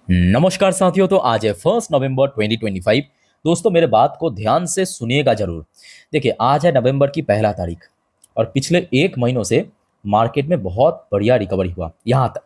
नमस्कार साथियों। तो आज है 1 नवंबर 2025। दोस्तों मेरे बात को ध्यान से सुनिएगा जरूर। देखिए आज है नवंबर की पहला तारीख और पिछले एक महीनों से मार्केट में बहुत बढ़िया रिकवरी हुआ यहाँ तक।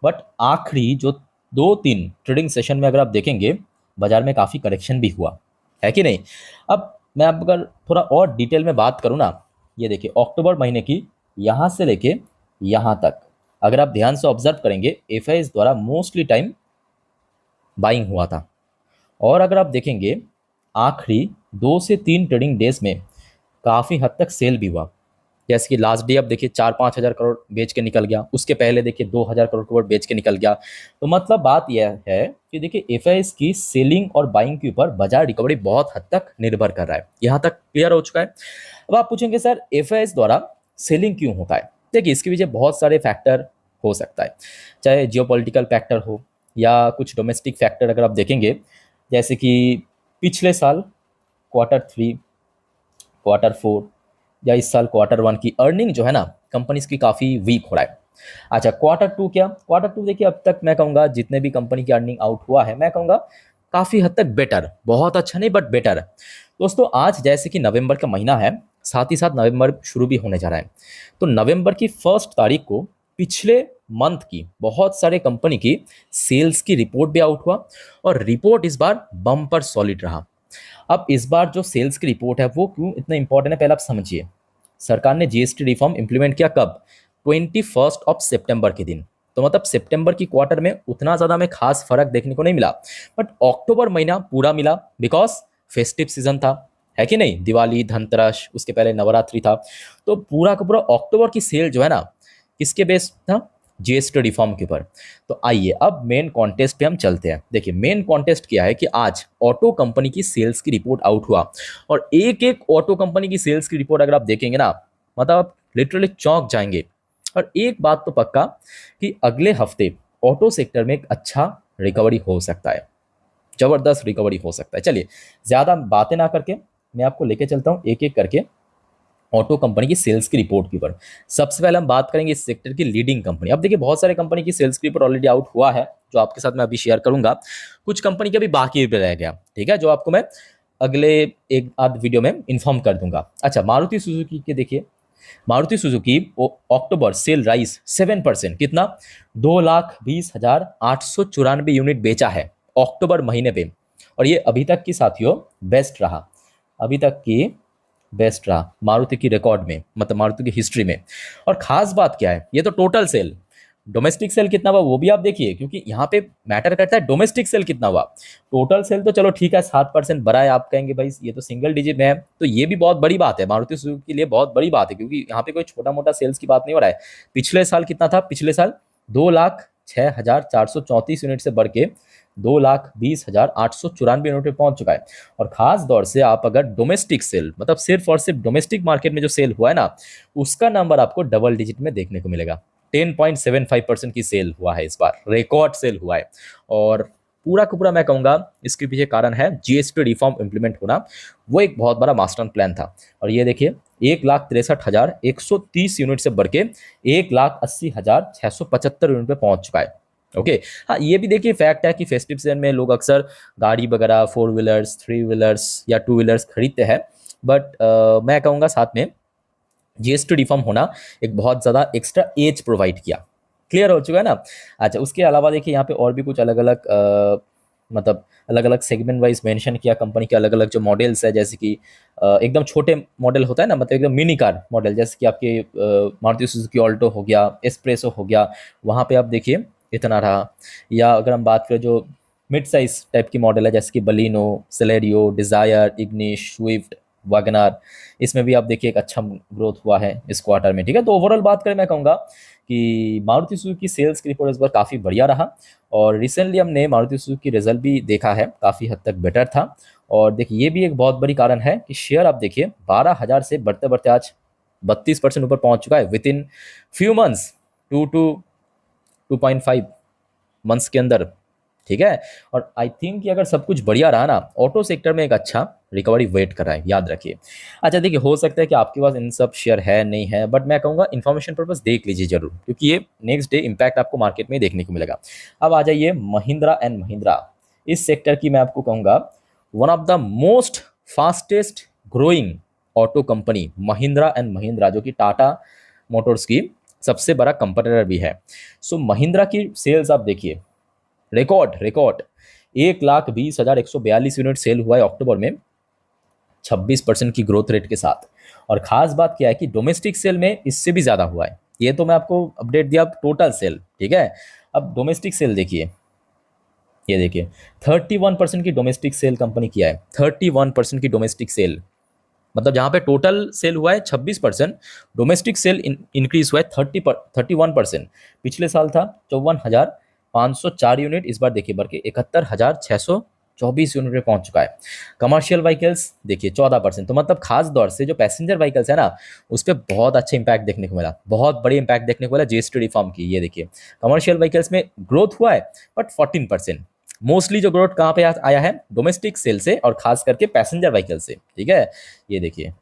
बट आखिरी जो 2-3 ट्रेडिंग सेशन में अगर आप देखेंगे बाजार में काफ़ी करेक्शन भी हुआ है कि नहीं। अब मैं आप अगर थोड़ा और डिटेल में बात करूँ ना, ये देखिए अक्टूबर महीने की यहाँ से लेके यहाँ तक अगर आप ध्यान से ऑब्जर्व करेंगे एफ द्वारा मोस्टली टाइम बाइंग हुआ था। और अगर आप देखेंगे आखिरी 2 से 3 ट्रेडिंग डेज में काफ़ी हद तक सेल भी हुआ। जैसे कि लास्ट डे आप देखिए 4-5 हज़ार करोड़ बेच के निकल गया, उसके पहले देखिए 2 हज़ार करोड़ के ऊपर बेच के निकल गया। तो मतलब बात यह है कि देखिए एफ की सेलिंग और बाइंग के ऊपर बाजार रिकवरी बहुत हद तक निर्भर कर रहा है। यहाँ तक क्लियर हो चुका है। अब आप पूछेंगे सर एफ द्वारा सेलिंग क्यों होता है। देखिए इसके पीछे बहुत सारे फैक्टर हो सकता है, चाहे जियोपॉलिटिकल फैक्टर हो या कुछ डोमेस्टिक फैक्टर अगर आप देखेंगे, जैसे कि पिछले साल Q3, Q4 या इस साल Q1 की अर्निंग जो है ना कंपनीज की काफ़ी वीक हो रहा है। अच्छा Q2 क्या, Q2 देखिए अब तक मैं कहूँगा जितने भी कंपनी की अर्निंग आउट हुआ है मैं कहूँगा काफ़ी हद तक बेटर, बहुत अच्छा नहीं बट बेटर है। दोस्तों आज जैसे कि नवंबर का महीना है, साथ ही साथ नवंबर शुरू भी होने जा रहा है। तो नवंबर की 1 तारीख को पिछले मंथ की बहुत सारे कंपनी की सेल्स की रिपोर्ट भी आउट हुआ और रिपोर्ट इस बार बम्पर सॉलिड रहा। अब इस बार जो सेल्स की रिपोर्ट है वो क्यों इतना इंपॉर्टेंट है पहले आप समझिए। सरकार ने जीएसटी रिफॉर्म इंप्लीमेंट किया कब, 21 सितंबर के दिन। तो मतलब सितंबर की क्वार्टर में उतना ज़्यादा में खास फर्क देखने को नहीं मिला, बट अक्टूबर महीना पूरा मिला बिकॉज फेस्टिव सीजन था, है कि नहीं। दिवाली, धनतेरस, उसके पहले नवरात्रि था। तो पूरा का पूरा अक्टूबर की सेल जो है ना किसके बेस था, जीएसटी रिफॉर्म के ऊपर। तो आइए अब मेन कॉन्टेस्ट पे हम चलते हैं। देखिए मेन कॉन्टेस्ट क्या है कि आज ऑटो कंपनी की सेल्स की रिपोर्ट आउट हुआ और एक एक ऑटो कंपनी की सेल्स की रिपोर्ट अगर आप देखेंगे ना मतलब आप लिटरली चौंक जाएंगे। और एक बात तो पक्का कि अगले हफ्ते ऑटो सेक्टर में एक अच्छा रिकवरी हो सकता है, जबरदस्त रिकवरी हो सकता है। चलिए ज्यादा बातें ना करके मैं आपको लेके चलता हूँ एक एक करके ऑटो कंपनी की सेल्स की रिपोर्ट के ऊपर। सबसे पहले हम बात करेंगे इस सेक्टर की लीडिंग कंपनी। अब देखिए बहुत सारे कंपनी की सेल्स की रिपोर्ट ऑलरेडी आउट हुआ है जो आपके साथ मैं अभी शेयर करूंगा। कुछ कंपनी के अभी बाकी भी रह गया, ठीक है, जो आपको मैं अगले एक आध वीडियो में इन्फॉर्म कर दूंगा। अच्छा मारुति सुजुकी के देखिए, मारुति सुजुकी अक्टूबर सेल राइज 7%, कितना, 2,20,894 यूनिट बेचा है अक्टूबर महीने पे। और ये अभी तक की साथियों बेस्ट रहा, अभी तक की बेस्ट रहा मारुति की रिकॉर्ड में, मतलब मारुति की हिस्ट्री में। और खास बात क्या है, ये तो टोटल सेल, डोमेस्टिक सेल कितना हुआ वो भी आप देखिए, क्योंकि यहाँ पे मैटर करता है डोमेस्टिक सेल कितना हुआ। टोटल सेल तो चलो ठीक है 7% बढ़ा है, आप कहेंगे भाई ये तो सिंगल डिजिट में है, तो ये भी बहुत बड़ी बात है मारुति सुजुकी के लिए, बहुत बड़ी बात है, क्योंकि यहाँ पे कोई छोटा मोटा सेल्स की बात नहीं हो रहा है। पिछले साल कितना था, पिछले साल 2,06,434 यूनिट से बढ़ के 2,20,894 यूनिट पे पहुंच चुका है। और खास तौर से आप अगर डोमेस्टिक सेल मतलब सिर्फ और सिर्फ डोमेस्टिक मार्केट में जो सेल हुआ है ना उसका नंबर आपको डबल डिजिट में देखने को मिलेगा। 10.75% की सेल हुआ है, इस बार रिकॉर्ड सेल हुआ है। और पूरा का पूरा मैं कहूंगा इसके पीछे कारण है जीएसटी रिफॉर्म इंप्लीमेंट होना, वो एक बहुत बड़ा मास्टर प्लान था। और ये देखिए 1,63,130 यूनिट से बढ़ के 1,80,675 यूनिट पे पहुंच चुका है। ओके हाँ, ये भी देखिए फैक्ट है कि फेस्टिव सीजन में लोग अक्सर गाड़ी वगैरह 4 व्हीलर्स 3 व्हीलर्स या 2 व्हीलर्स खरीदते हैं। बट मैं कहूँगा साथ में जीएसटी रिफॉर्म होना एक बहुत ज़्यादा एक्स्ट्रा एज प्रोवाइड किया। क्लियर हो चुका है ना। अच्छा उसके अलावा देखिए यहाँ पे और भी कुछ अलग अलग मतलब अलग अलग सेगमेंट वाइज मेंशन किया कंपनी के अलग अलग जो मॉडल्स है, जैसे कि एकदम छोटे मॉडल होता है ना, मतलब एकदम मिनी कार मॉडल, जैसे कि आपके मारुति सुजुकी ऑल्टो हो गया, एस्प्रेसो हो गया, वहाँ पे आप देखिए इतना रहा। या अगर हम बात करें जो मिड साइज टाइप की मॉडल है जैसे कि Baleno, Celerio, Dzire, Ignis, Swift, WagonR, इसमें भी आप देखिए एक अच्छा ग्रोथ हुआ है इस क्वार्टर में, ठीक है। तो ओवरऑल बात करें मैं कहूँगा कि मारुति सुजुकी सेल्स की रिपोर्ट इस बार काफ़ी बढ़िया रहा। और रिसेंटली हमने मारुति सुजुकी रिजल्ट भी देखा है, काफ़ी हद तक बेटर था। और देखिए ये भी एक बहुत बड़ी कारण है कि शेयर आप देखिए 12,000 से बढ़ते बढ़ते आज 32% ऊपर पहुंच चुका है with in few months, 2 to 2.5 months के अंदर, ठीक है। और आई थिंक कि अगर सब कुछ बढ़िया रहा ना ऑटो सेक्टर में एक अच्छा रिकवरी वेट कर रहा है, याद रखिए। अच्छा देखिए, हो सकता है कि आपके पास इन सब शेयर है नहीं है, बट मैं कहूँगा इन्फॉर्मेशन पर्पस देख लीजिए जरूर, क्योंकि ये नेक्स्ट डे इम्पैक्ट आपको मार्केट में देखने को मिलेगा। अब आ जाइए महिंद्रा एंड महिंद्रा। इस सेक्टर की मैं आपको कहूँगा one of the most fastest growing auto company Mahindra and Mahindra, जो कि टाटा मोटर्स की सबसे बड़ा कंपटीटर भी है। सो महिंद्रा की सेल्स आप देखिए, रिकॉर्ड रिकॉर्ड 1,20,142 यूनिट सेल हुआ है अक्टूबर में, 26% की ग्रोथ रेट के साथ। और खास बात क्या है कि डोमेस्टिक सेल में इससे भी ज़्यादा हुआ है। ये तो मैं आपको अपडेट दिया टोटल सेल, ठीक है। अब डोमेस्टिक सेल देखिए, ये देखिए 31% की डोमेस्टिक सेल कंपनी किया है, 31% की डोमेस्टिक सेल, मतलब जहाँ पे टोटल सेल हुआ है 26%, डोमेस्टिक सेल इंक्रीज हुआ है 31%। पिछले साल था 54,504 यूनिट, इस बार देखिए बढ़ के 71,624 यूनिट पे पहुंच चुका है। कमर्शियल व्हीकल्स देखिए 14%, तो मतलब खास तौर से जो पैसेंजर व्हीकल्स है ना, उस पर बहुत अच्छा इंपैक्ट देखने को मिला, बहुत बड़ी इंपैक्ट देखने को मिला जीएसटी रिफॉर्म की। ये देखिए कमर्शियल व्हीकल्स में ग्रोथ हुआ है बट 14%। मोस्टली जो ग्रोथ कहाँ पे आया है, डोमेस्टिक सेल से और खास करके पैसेंजर व्हीकल से, ठीक है। ये देखिए,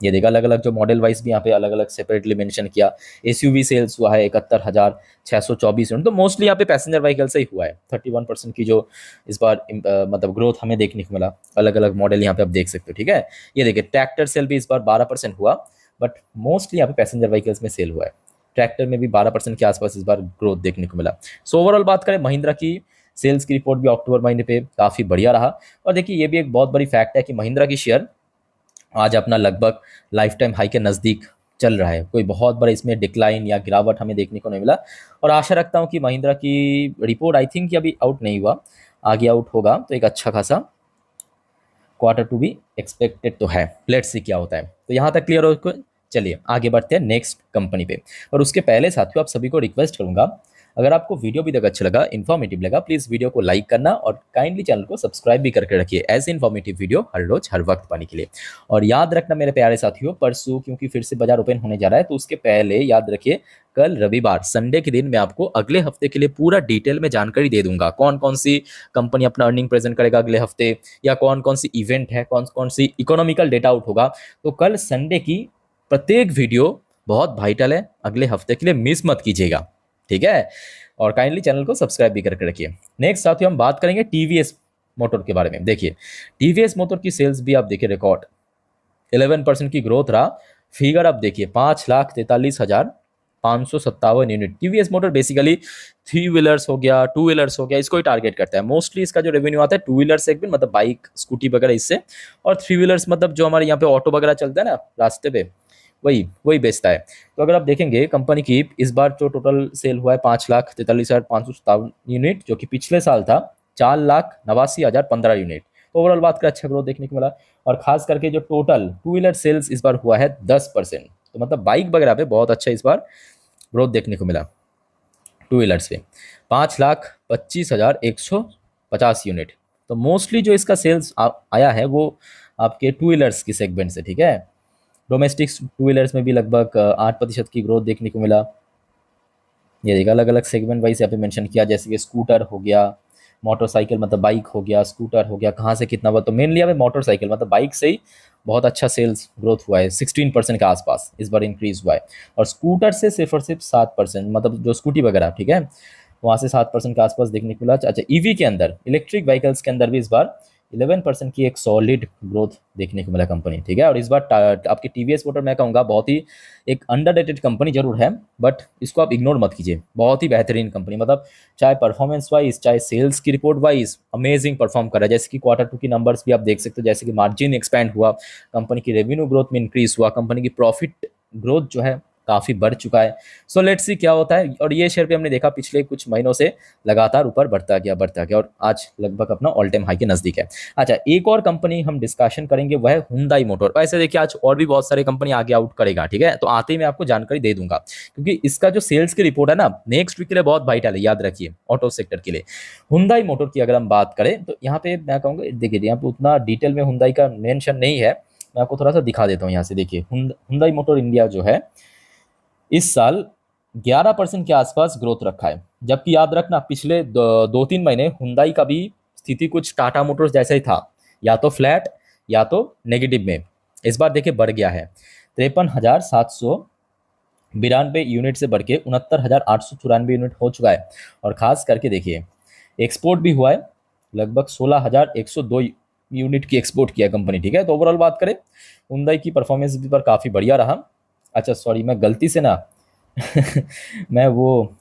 ये देखा अलग अलग जो मॉडल वाइज भी यहाँ पे अलग अलग सेपरेटली मेंशन किया। एसयूवी सेल्स हुआ है 71,624 यूनिट, तो मोस्टली यहाँ पे पैसेंजर व्हीकल से ही हुआ है। 31% की जो इस बार मतलब ग्रोथ हमें देखने को मिला, अलग अलग मॉडल यहाँ पे आप देख सकते हो, ठीक है। ये देखिए ट्रैक्टर सेल भी इस बार 12% हुआ, बट मोस्टली यहाँ पे पैसेंजर व्हीकल्स में सेल हुआ है। ट्रैक्टर में भी 12% के आसपास इस बार ग्रोथ देखने को मिला। सो ओवरऑल बात करें महिंद्रा की सेल्स की रिपोर्ट भी अक्टूबर महीने पे काफ़ी बढ़िया रहा। और देखिए ये भी एक बहुत बड़ी फैक्ट है कि महिंद्रा की शेयर आज अपना लगभग लाइफ टाइम हाई के नज़दीक चल रहा है, कोई बहुत बड़ा इसमें डिक्लाइन या गिरावट हमें देखने को नहीं मिला। और आशा रखता हूँ कि महिंद्रा की रिपोर्ट आई थिंक अभी आउट नहीं हुआ, आगे आउट होगा तो एक अच्छा खासा क्वार्टर टू भी एक्सपेक्टेड तो है। लेट्स सी क्या होता है। तो यहाँ तक क्लियर हो, चलिए आगे बढ़ते हैं नेक्स्ट कंपनी पे। और उसके पहले साथियों आप सभी को रिक्वेस्ट करूंगा, अगर आपको वीडियो भी अच्छा लगा, इन्फॉर्मेटिव लगा, प्लीज़ वीडियो को लाइक करना और काइंडली चैनल को सब्सक्राइब भी करके रखिए ऐसे इन्फॉर्मेटिव वीडियो हर रोज हर वक्त पाने के लिए। और याद रखना मेरे प्यारे साथियों, परसों क्योंकि फिर से बाजार ओपन होने जा रहा है, तो उसके पहले याद रखिए कल रविवार संडे के दिन मैं आपको अगले हफ्ते के लिए पूरा डिटेल में जानकारी दे दूंगा। कौन कौन सी कंपनी अपना अर्निंग प्रेजेंट करेगा अगले हफ्ते, या कौन कौन सी इवेंट है, कौन कौन सी इकोनॉमिकल डेटा आउट होगा। तो कल संडे की प्रत्येक वीडियो बहुत वाइटल है, अगले हफ्ते के लिए मिस मत कीजिएगा, ठीक है। और काइंडली चैनल को सब्सक्राइब भी करके रखिए। नेक्स्ट साथियों हम बात करेंगे टीवीएस मोटर के बारे में। देखिए टीवीएस मोटर की सेल्स भी आप देखिए रिकॉर्ड 11% की ग्रोथ रहा। फिगर आप देखिए 5,43,557 unit. TVS motor basically three wheelers हो गया, टू व्हीलर्स हो गया, इसको ही टारगेट करता है। मोस्टली इसका जो रेवेन्यू आता है टू व्हीलर सेगमेंट, मतलब बाइक स्कूटी वगैरह इससे, और थ्री व्हीलर्स मतलब जो हमारे यहाँ पे ऑटो वगैरह चलता है ना रास्ते पे, वही वही बेचता है। तो अगर आप देखेंगे कंपनी की इस बार जो टोटल सेल हुआ है 5,43,557 यूनिट, जो कि पिछले साल था 4,89,015 यूनिट। तो ओवरऑल बात करें अच्छा ग्रोथ देखने को मिला। और खास करके जो टोटल टू व्हीलर सेल्स इस बार हुआ है 10%, तो मतलब बाइक वगैरह पे बहुत अच्छा इस बार ग्रोथ देखने को मिला। टू व्हीलर्स पे 5,25,150 यूनिट। तो मोस्टली जो इसका सेल्स आया है वो आपके टू व्हीलर्स की सेगमेंट से, ठीक है। डोमेस्टिक टू व्हीलर्स में भी लगभग 8% की ग्रोथ देखने को मिला। ये देखा अलग अलग सेगमेंट वाइज यहाँ पे मेंशन किया, जैसे कि स्कूटर हो गया, मोटरसाइकिल मतलब बाइक हो गया, स्कूटर हो गया, कहाँ से कितना हुआ, तो मेनली यहाँ पे मोटरसाइकिल मतलब बाइक से ही बहुत अच्छा सेल्स ग्रोथ हुआ है। 16% के आसपास इस बार इंक्रीज हुआ है। और स्कूटर से सिर्फ और सिर्फ 7%, मतलब जो स्कूटी वगैरह, ठीक है, वहाँ से 7% के आसपास देखने को मिला। अच्छा ईवी के अंदर, इलेक्ट्रिक व्हीकल्स के अंदर भी इस बार 11% की एक सॉलिड ग्रोथ देखने को मिला कंपनी, ठीक है। और इस बार आपकी टीवीएस मोटर मैं कहूँगा बहुत ही एक अंडररेटेड कंपनी जरूर है, बट इसको आप इग्नोर मत कीजिए। बहुत ही बेहतरीन कंपनी, मतलब चाहे परफॉर्मेंस वाइज चाहे सेल्स की रिपोर्ट वाइज अमेजिंग परफॉर्म कर रहा है। जैसे कि क्वार्टर टू की नंबर्स भी आप देख सकते हो, जैसे कि मार्जिन एक्सपैंड हुआ, कंपनी की रेवेन्यू ग्रोथ में इंक्रीज हुआ, कंपनी की प्रॉफिट ग्रोथ जो है काफ़ी बढ़ चुका है। सो लेट्स सी क्या होता है। और ये शेयर पे हमने देखा पिछले कुछ महीनों से लगातार ऊपर बढ़ता गया और आज लगभग अपना ऑल टाइम हाई के नज़दीक है। अच्छा एक और कंपनी हम डिस्कशन करेंगे वह है हुंडई मोटर। वैसे देखिए आज और भी बहुत सारे कंपनी आगे आउट करेगा, ठीक है, तो आते ही मैं आपको जानकारी दे दूंगा, क्योंकि इसका जो सेल्स की रिपोर्ट है ना नेक्स्ट वीक के लिए बहुत वाइटल है, याद रखिए ऑटो सेक्टर के लिए। हुंडई मोटर की अगर हम बात करें तो यहाँ पे मैं कहूँगा, देखिए यहाँ पे उतना डिटेल में हुंडई का मेंशन नहीं है, मैं आपको थोड़ा सा दिखा देता हूँ। यहाँ से देखिए हुंडई मोटर इंडिया जो है इस साल 11% के आसपास ग्रोथ रखा है। जबकि याद रखना पिछले 2-3 महीने हुंडई का भी स्थिति कुछ टाटा मोटर्स जैसा ही था, या तो फ्लैट या तो नेगेटिव में। इस बार देखिए बढ़ गया है, 53,792 यूनिट से बढ़ के 69,894 यूनिट हो चुका है। और खास करके देखिए एक्सपोर्ट भी हुआ है, लगभग 16,102 यूनिट की एक्सपोर्ट किया कंपनी, ठीक है। तो ओवरऑल बात करें हुंडई की परफॉर्मेंस भी पर काफ़ी बढ़िया रहा। अच्छा सॉरी, मैं गलती से ना मैं वो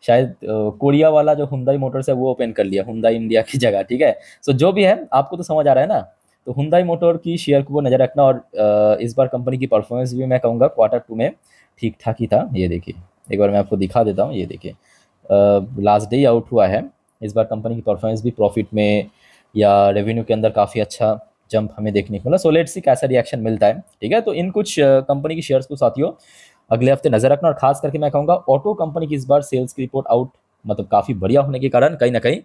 शायद कोरिया वाला जो हुंडई मोटर्स है वो ओपन कर लिया हुंडई इंडिया की जगह, ठीक है। सो जो भी है आपको तो समझ आ रहा है ना। तो हुंडई मोटर की शेयर को नज़र रखना। और इस बार कंपनी की परफॉर्मेंस भी मैं कहूँगा Q2 में ठीक ठाक ही था। ये देखिए एक बार मैं आपको दिखा देता हूँ, ये देखिए लास्ट डे आउट हुआ है। इस बार कंपनी की परफॉर्मेंस भी प्रॉफिट में या रेवेन्यू के अंदर काफ़ी अच्छा जंप हमें देखने को मिला। सो लेट्स सी कैसा रिएक्शन मिलता है, ठीक है। तो इन कुछ कंपनी की शेयर्स को साथियों अगले हफ्ते नजर रखना। और खास करके मैं कहूँगा ऑटो कंपनी की इस बार सेल्स की रिपोर्ट आउट मतलब काफ़ी बढ़िया होने के कारण कहीं ना कहीं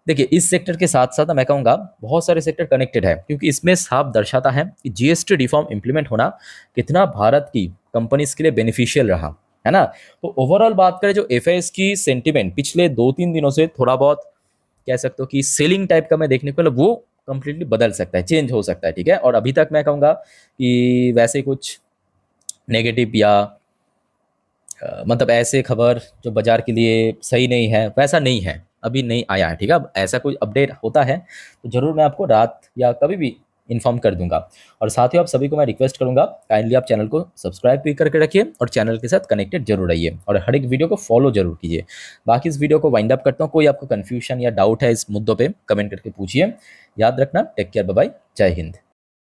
देखिए इस सेक्टर के साथ साथ मैं कहूँगा बहुत सारे सेक्टर कनेक्टेड है, क्योंकि इसमें साफ दर्शाता है कि जीएसटी रिफॉर्म इंप्लीमेंट होना कितना भारत की कंपनीज के लिए बेनिफिशियल रहा है ना। तो ओवरऑल बात करें जो एफआईएस की सेंटिमेंट पिछले 2-3 दिनों से थोड़ा बहुत कह सकते हो कि सेलिंग टाइप का मैं देखने को मिला, वो कंप्लीटली बदल सकता है, चेंज हो सकता है, ठीक है। और अभी तक मैं कहूँगा कि वैसे कुछ नेगेटिव या मतलब ऐसे खबर जो बाजार के लिए सही नहीं है वैसा नहीं है, अभी नहीं आया है, ठीक है। अब ऐसा कोई अपडेट होता है तो ज़रूर मैं आपको रात या कभी भी इन्फॉर्म कर दूंगा। और साथ ही आप सभी को मैं रिक्वेस्ट करूंगा काइंडली आप चैनल को सब्सक्राइब भी करके रखिए और चैनल के साथ कनेक्टेड जरूर रहिए और हर एक वीडियो को फॉलो जरूर कीजिए। बाकी इस वीडियो को वाइंड अप करता हूँ। कोई आपको कन्फ्यूजन या डाउट है इस मुद्दों पर कमेंट करके पूछिए। याद रखना, टेक केयर, बाय बाय, जय हिंद।